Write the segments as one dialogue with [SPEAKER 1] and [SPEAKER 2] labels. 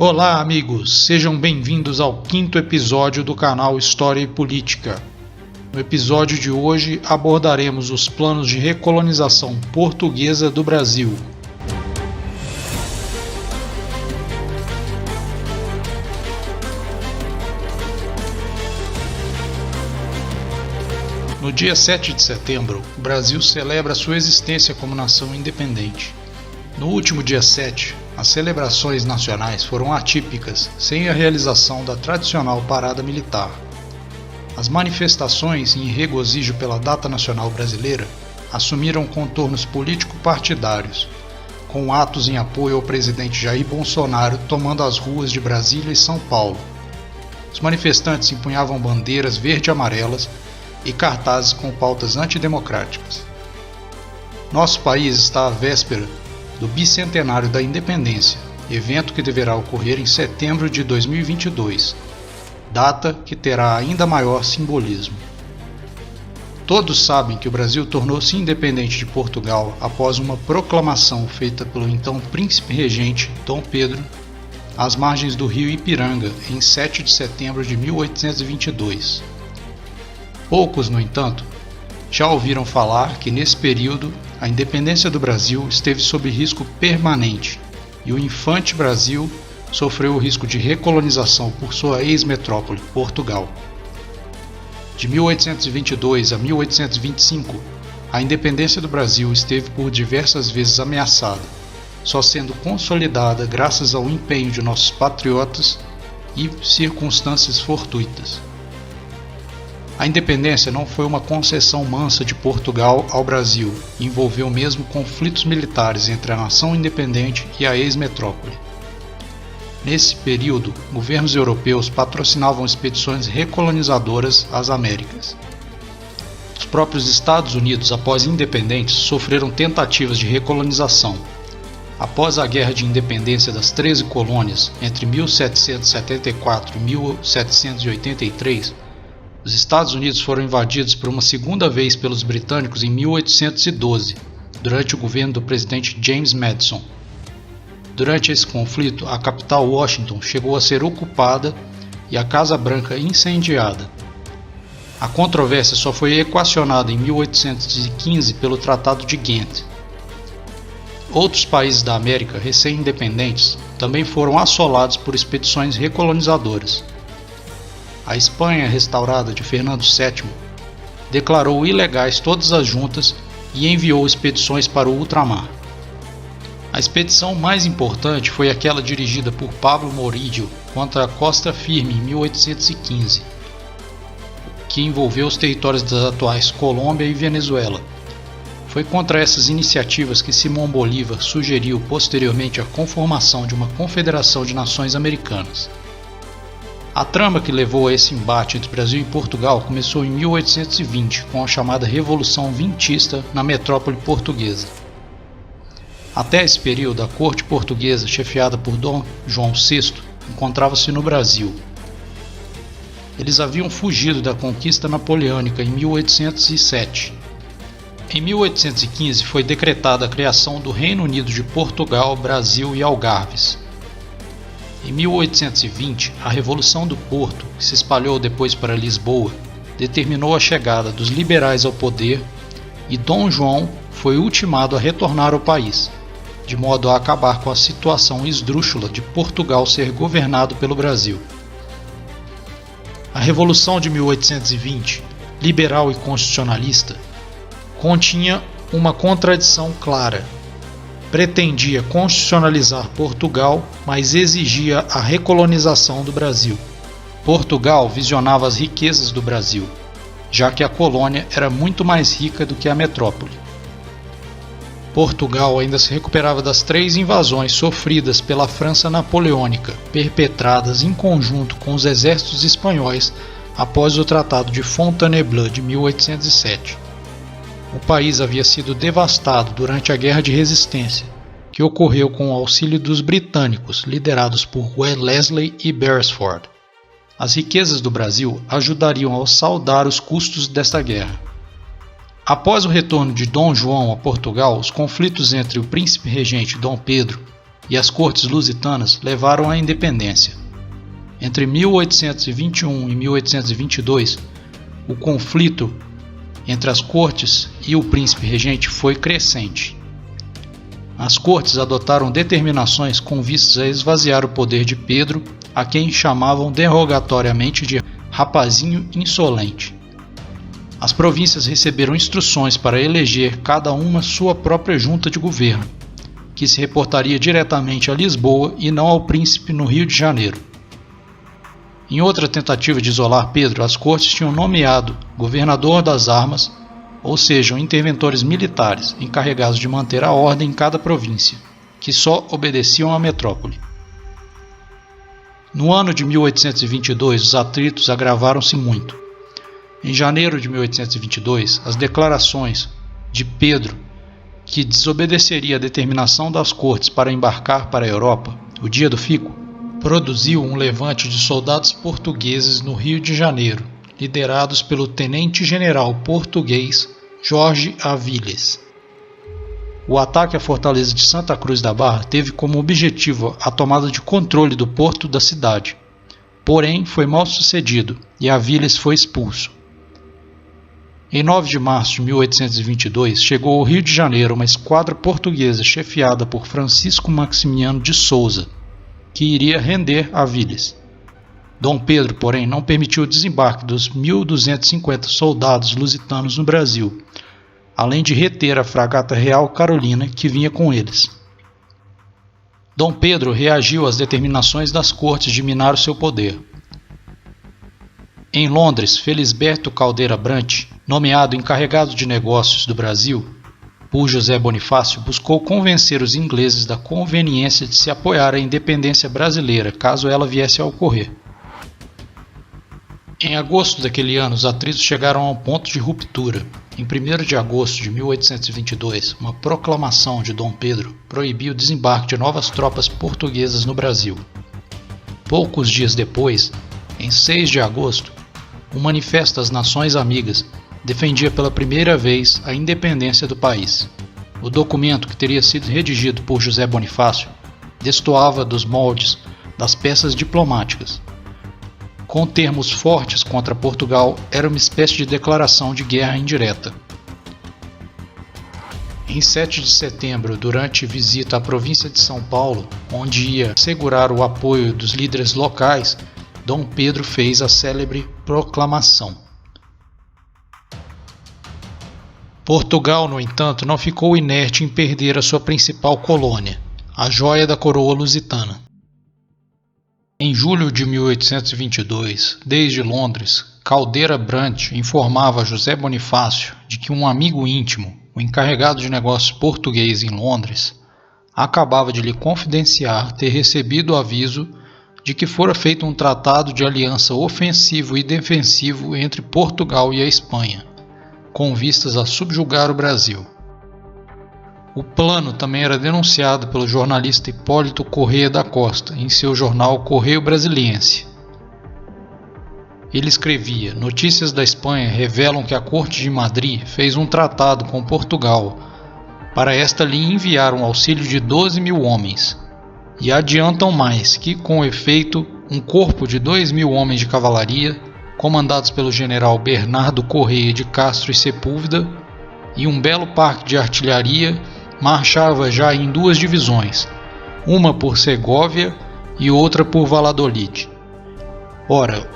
[SPEAKER 1] Olá, amigos! Sejam bem-vindos ao 5º episódio do canal História e Política. No episódio de hoje abordaremos os planos de recolonização portuguesa do Brasil. No dia 7 de setembro, o Brasil celebra sua existência como nação independente. No último dia 7, as celebrações nacionais foram atípicas, sem a realização da tradicional parada militar. As manifestações em regozijo pela data nacional brasileira assumiram contornos político-partidários, com atos em apoio ao presidente Jair Bolsonaro tomando as ruas de Brasília e São Paulo. Os manifestantes empunhavam bandeiras verde e amarelas e cartazes com pautas antidemocráticas. Nosso país está à véspera do bicentenário da independência, evento que deverá ocorrer em setembro de 2022, data que terá ainda maior simbolismo. Todos sabem que o Brasil tornou-se independente de Portugal após uma proclamação feita pelo então príncipe regente Dom Pedro às margens do rio Ipiranga em 7 de setembro de 1822. Poucos, no entanto, já ouviram falar que nesse período a independência do Brasil esteve sob risco permanente e o infante Brasil sofreu o risco de recolonização por sua ex-metrópole, Portugal. De 1822 a 1825, a independência do Brasil esteve por diversas vezes ameaçada, só sendo consolidada graças ao empenho de nossos patriotas e circunstâncias fortuitas. A independência não foi uma concessão mansa de Portugal ao Brasil e envolveu mesmo conflitos militares entre a nação independente e a ex-metrópole. Nesse período, governos europeus patrocinavam expedições recolonizadoras às Américas. Os próprios Estados Unidos, após independentes, sofreram tentativas de recolonização. Após a Guerra de Independência das 13 colônias, entre 1774 e 1783, os Estados Unidos foram invadidos por uma segunda vez pelos britânicos em 1812, durante o governo do presidente James Madison. Durante esse conflito, a capital Washington chegou a ser ocupada e a Casa Branca incendiada. A controvérsia só foi equacionada em 1815 pelo Tratado de Ghent. Outros países da América recém-independentes também foram assolados por expedições recolonizadoras. A Espanha restaurada de Fernando VII declarou ilegais todas as juntas e enviou expedições para o ultramar. A expedição mais importante foi aquela dirigida por Pablo Morillo contra a Costa Firme em 1815, que envolveu os territórios das atuais Colômbia e Venezuela. Foi contra essas iniciativas que Simão Bolívar sugeriu posteriormente a conformação de uma confederação de nações americanas. A trama que levou a esse embate entre Brasil e Portugal começou em 1820, com a chamada Revolução Vintista na metrópole portuguesa. Até esse período, a corte portuguesa, chefiada por Dom João VI, encontrava-se no Brasil. Eles haviam fugido da conquista napoleônica em 1807. Em 1815 foi decretada a criação do Reino Unido de Portugal, Brasil e Algarves. Em 1820, a Revolução do Porto, que se espalhou depois para Lisboa, determinou a chegada dos liberais ao poder e Dom João foi ultimado a retornar ao país, de modo a acabar com a situação esdrúxula de Portugal ser governado pelo Brasil. A Revolução de 1820, liberal e constitucionalista, continha uma contradição clara. Pretendia constitucionalizar Portugal, mas exigia a recolonização do Brasil. Portugal visionava as riquezas do Brasil, já que a colônia era muito mais rica do que a metrópole. Portugal ainda se recuperava das 3 invasões sofridas pela França napoleônica, perpetradas em conjunto com os exércitos espanhóis após o Tratado de Fontainebleau de 1807. O país havia sido devastado durante a Guerra de Resistência, que ocorreu com o auxílio dos britânicos, liderados por Wellesley e Beresford. As riquezas do Brasil ajudariam a saldar os custos desta guerra. Após o retorno de Dom João a Portugal, os conflitos entre o príncipe regente Dom Pedro e as cortes lusitanas levaram à independência. Entre 1821 e 1822, o conflito entre as cortes e o príncipe regente foi crescente. As cortes adotaram determinações com vistas a esvaziar o poder de Pedro, a quem chamavam derogatoriamente de rapazinho insolente. As províncias receberam instruções para eleger cada uma sua própria junta de governo, que se reportaria diretamente a Lisboa e não ao príncipe no Rio de Janeiro. Em outra tentativa de isolar Pedro, as cortes tinham nomeado governador das armas, ou seja, interventores militares encarregados de manter a ordem em cada província, que só obedeciam à metrópole. No ano de 1822, os atritos agravaram-se muito. Em janeiro de 1822, as declarações de Pedro, que desobedeceria a determinação das cortes para embarcar para a Europa, o dia do fico, produziu um levante de soldados portugueses no Rio de Janeiro, liderados pelo tenente-general português Jorge Aviles. O ataque à fortaleza de Santa Cruz da Barra teve como objetivo a tomada de controle do porto da cidade, porém foi mal sucedido e Aviles foi expulso. Em 9 de março de 1822, chegou ao Rio de Janeiro uma esquadra portuguesa chefiada por Francisco Maximiano de Souza, que iria render Aviles. Dom Pedro, porém, não permitiu o desembarque dos 1.250 soldados lusitanos no Brasil, além de reter a fragata Real Carolina que vinha com eles. Dom Pedro reagiu às determinações das cortes de minar o seu poder. Em Londres, Felisberto Caldeira Brant, nomeado encarregado de negócios do Brasil por José Bonifácio, buscou convencer os ingleses da conveniência de se apoiar à independência brasileira, caso ela viesse a ocorrer. Em agosto daquele ano, os atritos chegaram a um ponto de ruptura. Em 1º de agosto de 1822, uma proclamação de Dom Pedro proibiu o desembarque de novas tropas portuguesas no Brasil. Poucos dias depois, em 6 de agosto, o Manifesto das Nações Amigas defendia pela primeira vez a independência do país. O documento, que teria sido redigido por José Bonifácio, destoava dos moldes das peças diplomáticas. Com termos fortes contra Portugal, era uma espécie de declaração de guerra indireta. Em 7 de setembro, durante visita à província de São Paulo, onde ia assegurar o apoio dos líderes locais, Dom Pedro fez a célebre proclamação. Portugal, no entanto, não ficou inerte em perder a sua principal colônia, a joia da coroa lusitana. Em julho de 1822, desde Londres, Caldeira Brant informava a José Bonifácio de que um amigo íntimo, o encarregado de negócios português em Londres, acabava de lhe confidenciar ter recebido o aviso de que fora feito um tratado de aliança ofensivo e defensivo entre Portugal e a Espanha, com vistas a subjugar o Brasil. O plano também era denunciado pelo jornalista Hipólito Correia da Costa em seu jornal Correio Brasiliense. Ele escrevia: notícias da Espanha revelam que a corte de Madrid fez um tratado com Portugal para esta lhe enviar um auxílio de 12.000 homens, e adiantam mais que, com efeito, um corpo de 2.000 homens de cavalaria, comandados pelo general Bernardo Correia de Castro e Sepúlveda, e um belo parque de artilharia, marchava já em 2 divisões, uma por Segóvia e outra por Valladolid. Ora,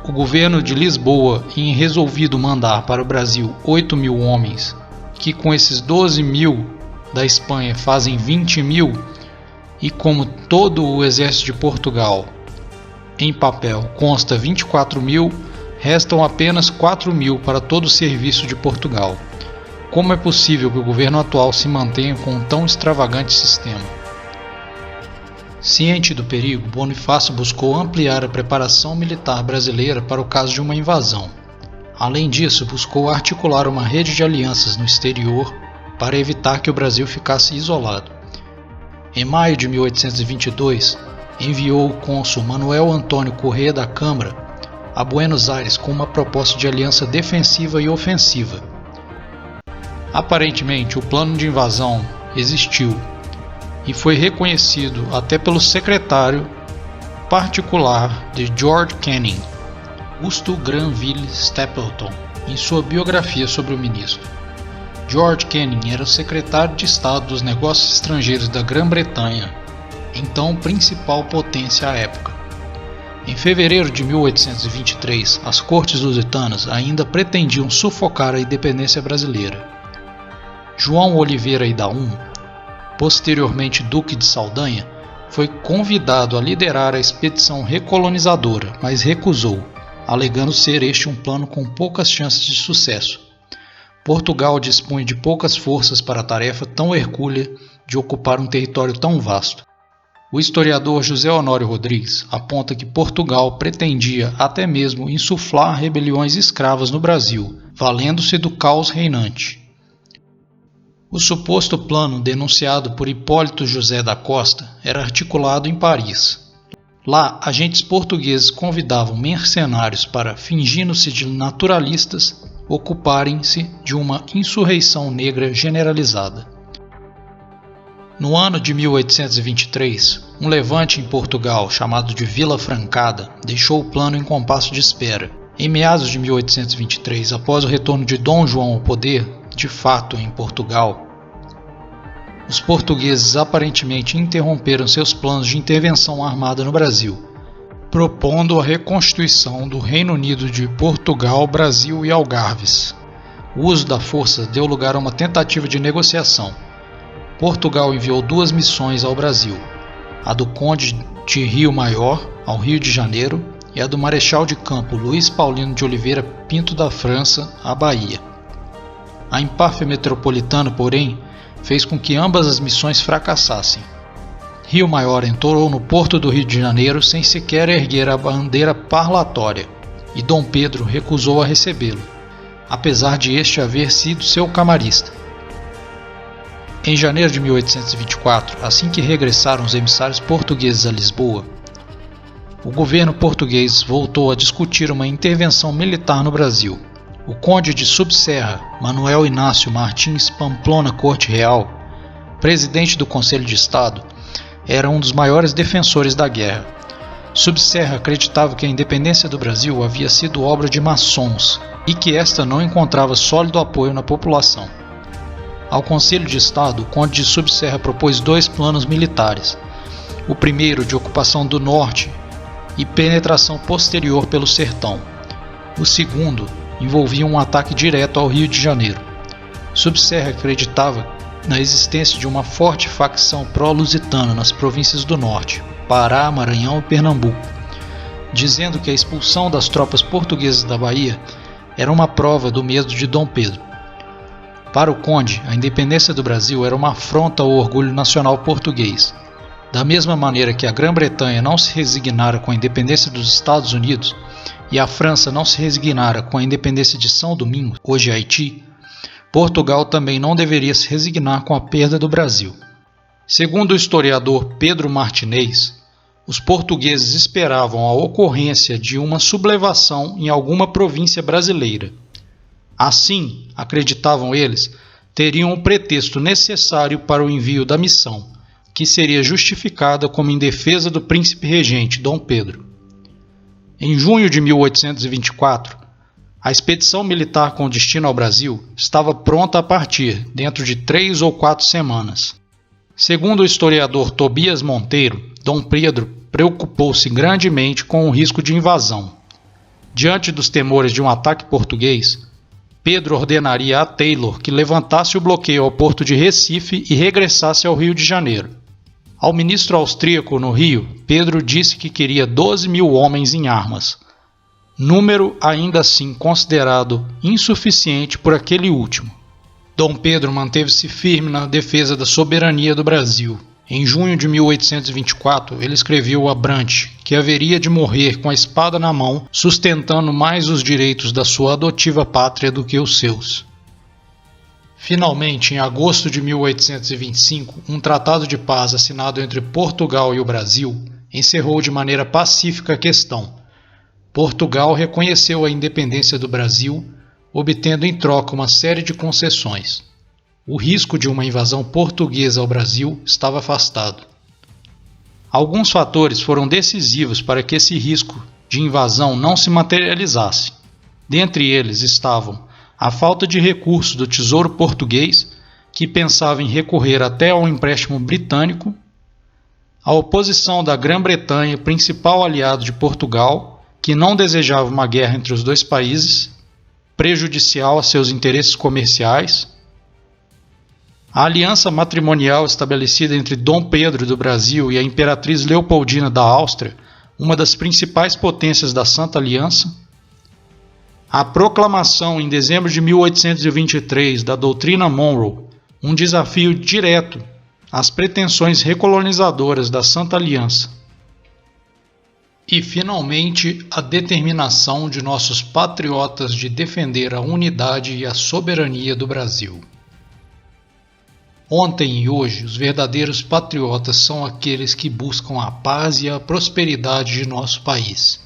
[SPEAKER 1] o governo de Lisboa, em resolvido mandar para o Brasil 8.000 homens, que com esses 12.000 da Espanha fazem 20.000, e como todo o exército de Portugal em papel consta 24.000, restam apenas 4.000 para todo o serviço de Portugal. Como é possível que o governo atual se mantenha com um tão extravagante sistema? Ciente do perigo, Bonifácio buscou ampliar a preparação militar brasileira para o caso de uma invasão. Além disso, buscou articular uma rede de alianças no exterior para evitar que o Brasil ficasse isolado. Em maio de 1822, enviou o cônsul Manuel Antônio Correia da Câmara a Buenos Aires com uma proposta de aliança defensiva e ofensiva. Aparentemente, o plano de invasão existiu, e foi reconhecido até pelo secretário particular de George Canning, Augusto Granville Stapleton, em sua biografia sobre o ministro. George Canning era o secretário de Estado dos Negócios Estrangeiros da Grã-Bretanha, então principal potência à época. Em fevereiro de 1823, as cortes lusitanas ainda pretendiam sufocar a independência brasileira. João Oliveira Idaum, posteriormente Duque de Saldanha, foi convidado a liderar a expedição recolonizadora, mas recusou, alegando ser este um plano com poucas chances de sucesso. Portugal dispunha de poucas forças para a tarefa tão hercúlea de ocupar um território tão vasto. O historiador José Honório Rodrigues aponta que Portugal pretendia até mesmo insuflar rebeliões escravas no Brasil, valendo-se do caos reinante. O suposto plano denunciado por Hipólito José da Costa era articulado em Paris. Lá, agentes portugueses convidavam mercenários para, fingindo-se de naturalistas, ocuparem-se de uma insurreição negra generalizada. No ano de 1823, um levante em Portugal chamado de Vila Francada deixou o plano em compasso de espera. Em meados de 1823, após o retorno de Dom João ao poder, de fato em Portugal, os portugueses aparentemente interromperam seus planos de intervenção armada no Brasil, propondo a reconstituição do Reino Unido de Portugal, Brasil e Algarves. O uso da força deu lugar a uma tentativa de negociação. Portugal enviou 2 missões ao Brasil, a do Conde de Rio Maior ao Rio de Janeiro e a do Marechal de Campo Luís Paulino de Oliveira Pinto da França à Bahia. A empáfia metropolitana, porém, fez com que ambas as missões fracassassem. Rio Maior entrou no porto do Rio de Janeiro sem sequer erguer a bandeira parlatória, e Dom Pedro recusou a recebê-lo, apesar de este haver sido seu camarista. Em janeiro de 1824, assim que regressaram os emissários portugueses a Lisboa, o governo português voltou a discutir uma intervenção militar no Brasil. O conde de Subserra, Manuel Inácio Martins Pamplona Corte Real, presidente do Conselho de Estado, era um dos maiores defensores da guerra. Subserra acreditava que a independência do Brasil havia sido obra de maçons e que esta não encontrava sólido apoio na população. Ao Conselho de Estado, o conde de Subserra propôs 2 planos militares. O primeiro de ocupação do norte e penetração posterior pelo sertão. O segundo envolvia um ataque direto ao Rio de Janeiro. Subserra acreditava na existência de uma forte facção pró-lusitana nas províncias do norte, Pará, Maranhão e Pernambuco, dizendo que a expulsão das tropas portuguesas da Bahia era uma prova do medo de Dom Pedro. Para o conde, a independência do Brasil era uma afronta ao orgulho nacional português. Da mesma maneira que a Grã-Bretanha não se resignara com a independência dos Estados Unidos e a França não se resignara com a independência de São Domingos, hoje Haiti, Portugal também não deveria se resignar com a perda do Brasil. Segundo o historiador Pedro Martinez, os portugueses esperavam a ocorrência de uma sublevação em alguma província brasileira. Assim, acreditavam eles, teriam o pretexto necessário para o envio da missão, que seria justificada como em defesa do príncipe regente Dom Pedro. Em junho de 1824, a expedição militar com destino ao Brasil estava pronta a partir dentro de 3 ou 4 semanas. Segundo o historiador Tobias Monteiro, Dom Pedro preocupou-se grandemente com o risco de invasão. Diante dos temores de um ataque português, Pedro ordenaria a Taylor que levantasse o bloqueio ao porto de Recife e regressasse ao Rio de Janeiro. Ao ministro austríaco no Rio, Pedro disse que queria 12.000 homens em armas, número ainda assim considerado insuficiente por aquele último. Dom Pedro manteve-se firme na defesa da soberania do Brasil. Em junho de 1824, ele escreveu a Brant que haveria de morrer com a espada na mão, sustentando mais os direitos da sua adotiva pátria do que os seus. Finalmente, em agosto de 1825, um tratado de paz assinado entre Portugal e o Brasil encerrou de maneira pacífica a questão. Portugal reconheceu a independência do Brasil, obtendo em troca uma série de concessões. o risco de uma invasão portuguesa ao Brasil estava afastado. Alguns fatores foram decisivos para que esse risco de invasão não se materializasse. Dentre eles estavam a falta de recursos do Tesouro Português, que pensava em recorrer até ao empréstimo britânico, a oposição da Grã-Bretanha, principal aliado de Portugal, que não desejava uma guerra entre os dois países, prejudicial a seus interesses comerciais, a aliança matrimonial estabelecida entre Dom Pedro do Brasil e a Imperatriz Leopoldina da Áustria, uma das principais potências da Santa Aliança, a proclamação em dezembro de 1823 da Doutrina Monroe, um desafio direto às pretensões recolonizadoras da Santa Aliança, e, finalmente, a determinação de nossos patriotas de defender a unidade e a soberania do Brasil. Ontem e hoje, os verdadeiros patriotas são aqueles que buscam a paz e a prosperidade de nosso país.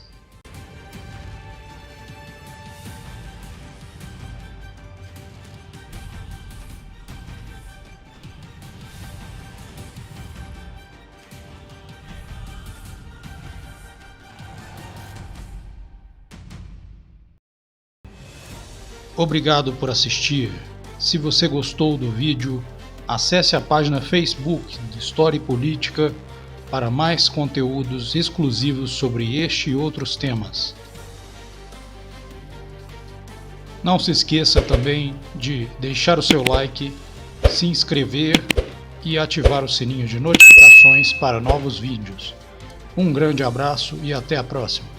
[SPEAKER 1] Obrigado por assistir. Se você gostou do vídeo, acesse a página Facebook de História e Política para mais conteúdos exclusivos sobre este e outros temas. Não se esqueça também de deixar o seu like, se inscrever e ativar o sininho de notificações para novos vídeos. Um grande abraço e até a próxima!